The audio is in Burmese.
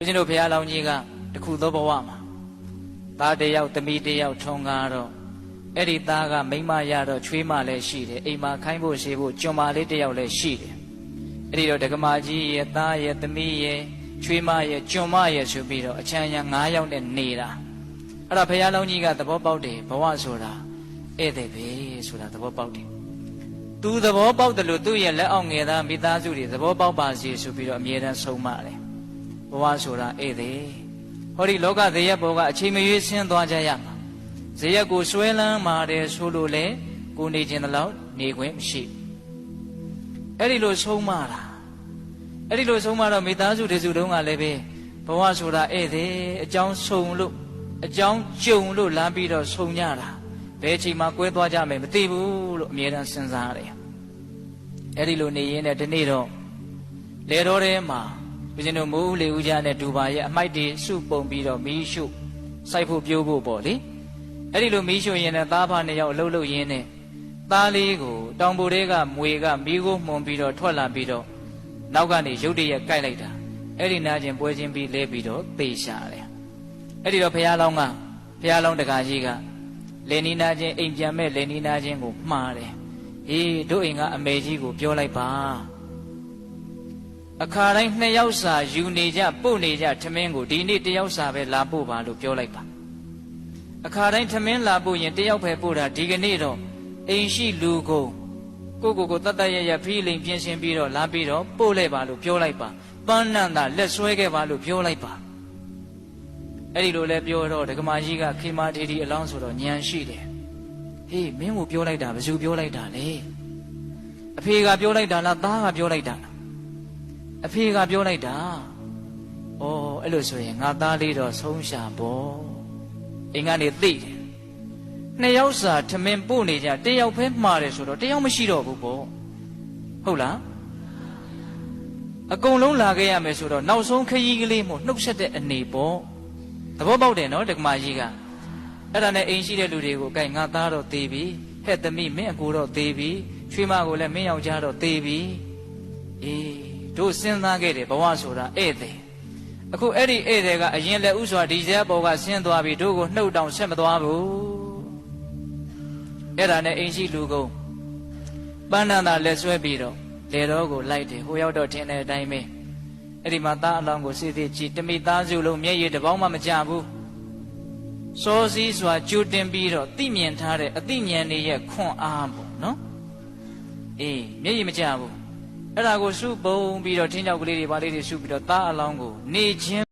ဦးဇင်းတို့ဘုရားလောင်းကြီးကတခုသောဘဝမှာသားတစ်ယောက်သမီးတစ်ယောက်ထွန်းကားတော့အဲ့ဒီသားကမိန်းမရတော့ချွေးမလည်းရှိတယ်အိမ်မှာခိုင်းဖို့ရှိဖို့ကျွန်မလေးတစ်ယောက်လည်းရှိတယ်အဲ့ဒီတော့ဒကမာကြီးရဲ့သားရဲ့သမီးရဲ့ချွေးမရဲ့ကျွန်မရဲ့ဆိုပြီးတော့အချမ်းရ9ယောက်နဲ့နေတာအဲ့ဒါဘုရားလောင်းကြီးကသဘောပေါက်တယ်ဘဝဆိုတာဧည့်သည်ပဲဆိုတာသဘောပေါက်တယ်သူသဘောပေါက်တယ်လို့သူ့ရဲ့လက်အောက်ငယ်သားမိသားစုတွေသဘောပေါက်ပါစေဆိုပြီးတော့အမြဲတမ်းဆုံးမတယ်ဘဝဆိုတာဧည့်သည်ဟောဒီလောကဇေယျဘောကအချိန်မရွေးဆင်းသွားကြရမှာဇေယျကိုဆွဲလန်းမာတယ်ဆိုလို့လေကိုနေခြင်းတလောက်နေခွင့်မရှိအဲ့ဒီလိုဆုံးမတာအဲ့ဒီလိုဆုံးမတော့မိသားစုတစုတုံးကလည်းပဲဘဝဆိုတာဧည့်သည်အကြောင်းဆုံလို့အကြောင်းကြုံလို့လမ်းပြီးတော့ဆုံကြတာဘယ်ချိန်မှကွဲသွားကြမယ်မသိဘူးလို့အမြဲတမ်းစဉ်းစားရတယ်အဲ့ဒီလိုနေရင်းနဲ့ဒီနေ့တော့လေတော်ထဲမှာဦးဇင်းတို့မိုးဦးလေဦးကြနဲ့ဒူပါရဲ့အမိုက်တွေစုပုံပြီးတော့မီးရှို့စိုက်ဖို့ပြိုးဖို့ပေါ့လေအဲ့ဒီလိုမီးရှို့ရင်လည်းသားဖာနှစ်ယောက်အလုပ်လုပ်ရင်းနဲ့သားလေးကိုတောင်ပေါ်တွေကမွေကမီးကိုမှုန်ပြီးတော့ထွက်လာပြီးတော့နောက်ကနေရုတ်တရက်ကြိုက်လိုက်တာအဲ့ဒီနာကျင်ပွဲချင်းပြီးလဲပြီးတော့သေရှာတယ်အဲ့ဒီတော့ဘုရားလောင်းတကာကြီးကလေနီနာချင်းအိမ်ပြန်မဲ့လေနီနာချင်းကိုမှားတယ်ဟေးတို့အိမ်ကအမေကြီးကိုပြောလိုက်ပါအခါတိုင်း2ယောက်စာယူနေကြပို့နေကြထမင်းကိုဒီနေ့1ယောက်စာပဲလာပို့ပါလို့ပြောလိုက်ပါအခါတိုင်းထမင်းလာပို့ရင်1ယောက်ပဲပို့တာဒီကနေ့တော့အိမ်ရှိလူကိုတတ်တရရဖီးလိန်ပြင်ဆင်ပြီးတော့လာပြီးတော့ပို့လိုက်ပါလို့ပြောလိုက်ပါပန်းနန္တာလက်ဆွဲခဲ့ပါလို့ပြောလိုက်ပါအဲ့ဒီလိုလဲပြောတော့ဒကမာကြီးကခေမာထေတီအလောင်းဆိုတော့ညံရှိတယ်ဟေးမင်းကိုပြောလိုက်တာဘယ်သူပြောလိုက်တာလဲအဖေကပြောလိုက်တာလားသားကပြောလိုက်တာလားအဖေကပြောလိုက်တာဩအဲ့လိုဆိုရင်ငါသားလေးတော့ဆုံးရှာပေါ့အိမ်ကနေသိတယ်2ယောက်စာထမင်းပို့နေကြ1ယောက်ပဲမှားတယ်ဆိုတော့1ယောက်မရှိတော့ဘူးပေါ့ဟုတ်လားအကုန်လုံးလာခဲ့ရမယ်ဆိုတော့နောက်ဆုံးခရီးကလေးမို့နှုတ်ဆက်တဲ့အနေပေါ့သဘောပေါက်တယ်နော်ဒကမာကြီးကအဲ့ဒါနဲ့အိမ်ရှိတဲ့လူတွေကိုကဲငါသားတော့သေးပြီဟဲ့သမီးမင်းအကိုတော့သေးပြီချွေးမကိုလည်းမင်းယောက်ျားတော့သေးပြီအေးတို့စဉ်းစားခဲ့တယ်ဘဝဆိုတာဧည့်သည်အခုအဲ့ဒီဧည့်သည်ကအရင်လက်ဥစွာဒီဇဲဘောကဆင်းသွားပြီတို့ကိုနှုတ်တောင်ဆက်မသွားဘူးအဲ့ဒါနဲ့အိမ်ရှိလူကုန်ပန်းနန္တာလက်ဆွဲပြီးတော့လေတော်ကိုလိုက်တယ်ဟိုရောက်တော့ထင်းတဲ့အတိုင်းပဲအဲ့ဒီမှာသားအလောင်းကိုစစ်စစ်ကြည့်တမိသားစုလုံးမျက်ရည်တစ်ပေါင်းမှမကျဘူးစောစည်းစွာကြိုတင်ပြီးတော့သိမြင်ထားတဲ့အသိဉာဏ်တွေရဲ့ခွန်အားပေါ့နော်အေးမျက်ရည်မကျဘူးအဲ့ဒါကိုစုပုံပြီးတော့ထင်းကြောက်ကလေးတွေပါလေးတွေစုပြီးတော့သားအလောင်းကိုနေချင်း